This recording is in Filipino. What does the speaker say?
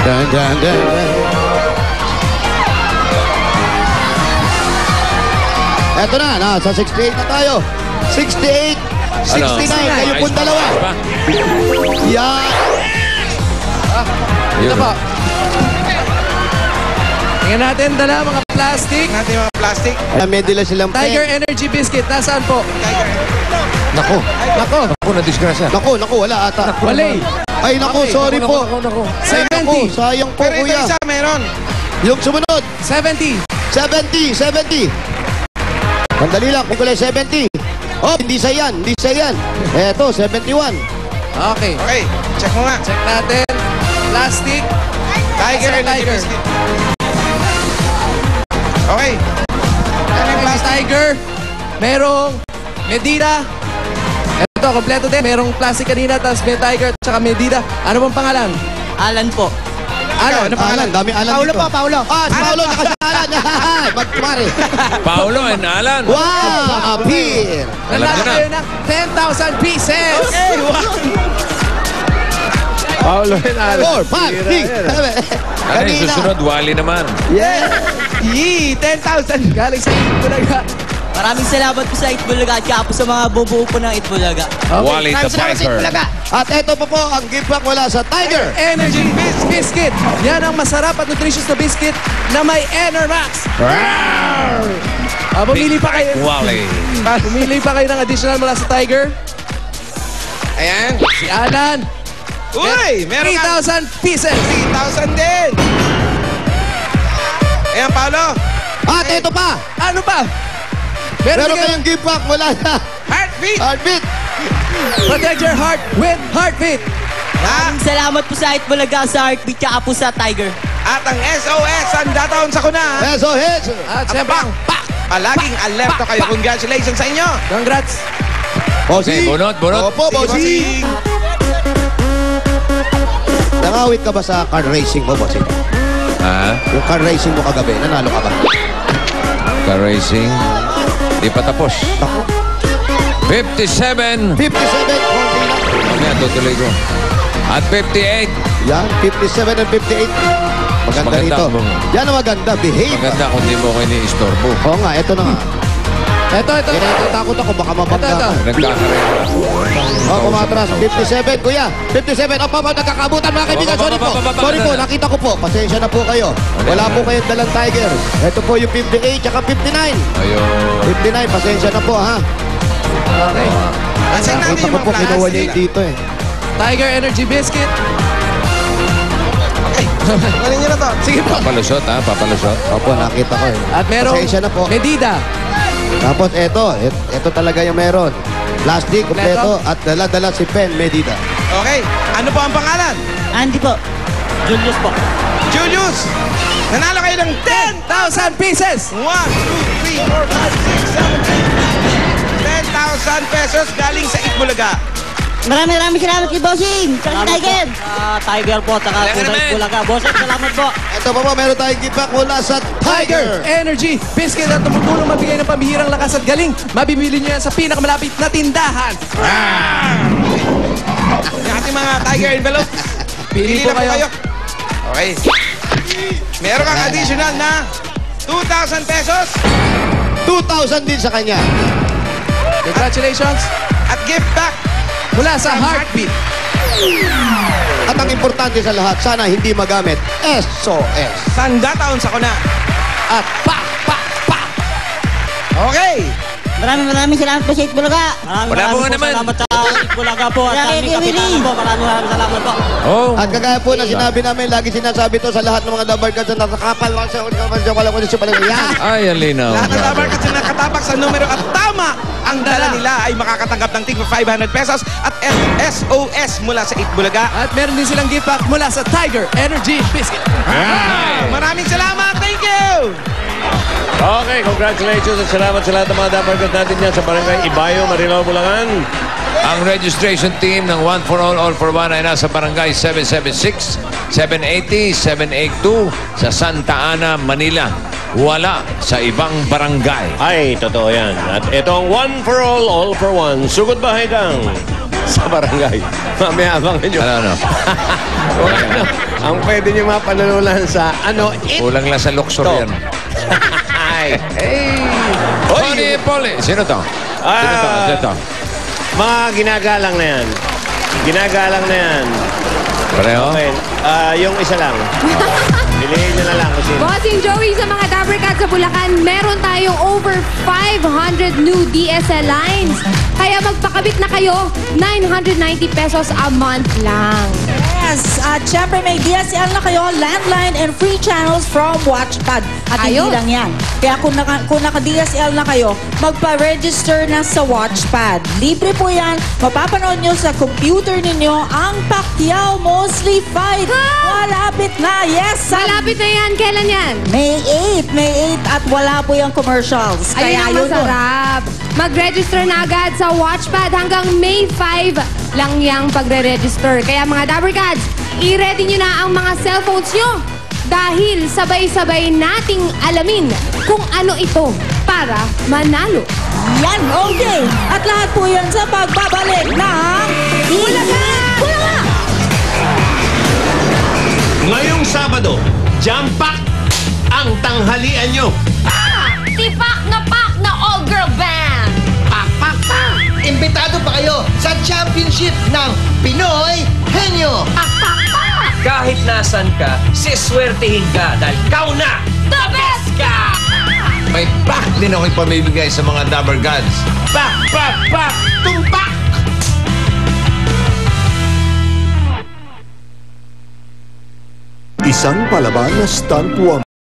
Dun, dun, dun, dun. Eto na, nasa 68 na tayo. 68, 69, kayo po dalawa. Yan. Ito po. Tingnan natin, dala mga plastic. May dila silang Tiger Energy Biscuit, nasaan po? Nako. Ako, na-disgrasya. Nako, wala ata. Walay. Ay, nako, sorry po. Ay, nako, 70. sayang po, Pero ito kuya. isa, meron. Yung sumunod, 70. 70. Sandali lang, kung kulay 70. Oh, hindi sa yan. Eto, 71. Okay. Okay, check mo nga. Check natin. Plastic. Tiger Sa Energy Tiger. Biscuit. Okay. Ano yung May plastic? Tiger. Merong Medida. Ito, kompleto din. Merong plastic kanina, tapos may Tiger, tsaka Medida. Ano bang pangalan? Alan po. Ano pangalan? Dami Alan Paulo dito. po, Paulo. Ah, si Paulo, nakasalan. Magkumari. Paolo and Alan. Wow, appear. Alam Nanalo ko na. kayo ng 10,000 pieces. Okay, wow. Paulo and Alan. 4, 5, 6, 7. Ano yung susunod? Wally naman. Yee, 10,000. Galing sa Itbulaga. Maraming salamat po sa Itbulaga at kaya po sa mga bubuo po ng Itbulaga. Wally the Biker. At ito po ang gift pack mula sa Tiger. Energy Biscuit. Yan ang masarap at nutritious na biscuit na may Enermax. Pumili pa kayo. Wally. Pumili pa kayo ng additional mula sa Tiger. Ayan. Si Alan. Uy, meron ka. 3,000 pieces. 3,000 din. Ayan, Paolo. At ito pa. Ano pa? Meron kayong gift pack mula sa Heartbeat. Heartbeat. Protect your heart with Heartbeat. Maraming salamat po sa Itbulaga, sa Heartbeat, kaya po sa Tiger. At ang SOS, ang dataon sa kuna. SOS. At siyempre, Palaging alerto kayo. Congratulations sa inyo. congrats. Bossing. Bunot. Opo, bossing. Nangawit ka ba sa car racing mo, bossing? Ha? Yung car racing mo kagabi, nanalo ka ba? Car racing. Di pa tapos. 57. 57, 40 lang. Mamaya, tutuloy ko. At 58. Yan, 57 and 58. Maganda Maganda rito. mo. Yan ang maganda, behave. Maganda kung di mo kayo ni-istorbo. Oo nga, ito na nga. Ito. Natatakot ako, baka mabangga Ito. ka. Nagkakarera. Oh, kumatras. 57, kuya. 57. Oh, papa, nagkakabutan mga kaibigan. Sorry po. Sorry po, nakita ko po. Pasensya na po kayo. Wala po kayong dalang Tiger. Ito po yung 58 tsaka 59. Ayun. 59, pasensya na po, ha? Okay. Asan natin Nakita yung ko po, mga kinuha niya plastic? yung dito eh. Tiger Energy Biscuit. Okay. Galing nyo na to. Sige po. Papalusot, ha? Papalusot. Opo, nakita ko eh. At merong Pasensya na po. Medida. Tapos ito talaga yung meron. Plastic, kompleto, at dala-dala si Pen Medida. Okay. Ano po ang pangalan? Andy po. Julius po. Julius. Nanalo kayo ng 10,000 pieces. 1, 2, 3, 4, 5, 6, 7, 8. 10,000 pesos galing sa Itbulaga. Maraming salamat kay Bossing. Sa Tiger. Tiger po, taka po sa Itbulaga. Bossing, salamat po. Ito pa po, meron tayong gift pack mula sa Tiger. Energy Biscuit at tumutulong magbigay ng pambihirang lakas at galing. Mabibili niyo yan sa pinakamalapit na tindahan. Yung ating mga Tiger envelope. Pili po na kayo. Okay. Meron kang additional na 2,000 pesos 2,000 din sa kanya. Congratulations. at gift back Mula sa Heartbeat. At ang importante sa lahat, sana hindi magamit SOS. Sandataon sa kuna. At pa! Okay. Maraming salamat po sa Itbulaga. Wala po nga naman. Salamat sa Itbulaga po. At aming kapitana po. Maraming salamat po. Oh. At kagaya po na sinabi namin, lagi sinasabi to sa lahat ng mga dabarkads na nakakapal lang sa wala ko siya pala yan. Ay, ang linaw. Lahat ng tabar kasi nakatapak sa numero at tama ang dala nila ay makakatanggap ng tig 500 pesos at SOS mula sa Itbulaga. At meron din silang gift pack mula sa Tiger Energy Biscuit. Maraming salamat. Thank you. Okay, congratulations at salamat sa lahat ng mga dabarkad natin dyan sa Barangay Ibayo, Marilao, Bulacan. Ang registration team ng One for All, All for One ay nasa Barangay 776, 780, 782 sa Santa Ana, Manila. Wala sa ibang barangay. Ay, totoo yan. At itong One for All for One, sugod bahay kang sa barangay. Mamaya abangan nyo. Ano? Kung ano, ang pwede nyo mapanunulan sa it. Kulang lang sa luxor To. yan. Ay. Tony Poli. Sino to? Sino to? Mga ginagalang na yan. Ginagalang na yan. Pareho? Okay. Yung isa lang. Piliin nyo na lang kung sino. Bossing Joey, sa mga Dabber Cats sa Bulacan, meron tayong over 500 new DSL lines. Kaya magpakabit na kayo, 990 pesos a month lang. Yes, at syempre may DSL na kayo, landline and free channels from Watchpad. At hindi Ayun. lang yan. Kaya kung naka-DSL na kayo, magpa-register na sa Watchpad. Libre po yan. Mapapanood nyo sa computer ninyo ang Pacquiao Mosley fight. Malapit na. Yes, Malapit na yan. Kailan yan? May 8 at wala po yung commercials. Ayun ang yun. masarap. Mag-register na agad sa Watchpad hanggang May 5 lang yung pagre-register. Kaya mga Dabber Cats, i-ready nyo na ang mga cellphones nyo dahil sabay-sabay nating alamin kung ano ito para manalo. Yan, okay. At lahat po yan sa pagbabalik ng Bulaga! Ngayong Sabado, jam pack ang tanghalian nyo. Tipak na all-girl band! Pak! Imbitado pa kayo sa championship ng Pinoy Henyo! Kahit nasan ka, siswertihin ka dahil ikaw na The best ka! May pack din ako ipamibigay sa mga Dabber Gods. Pak! Tumpak! Isang palaban na stunt woman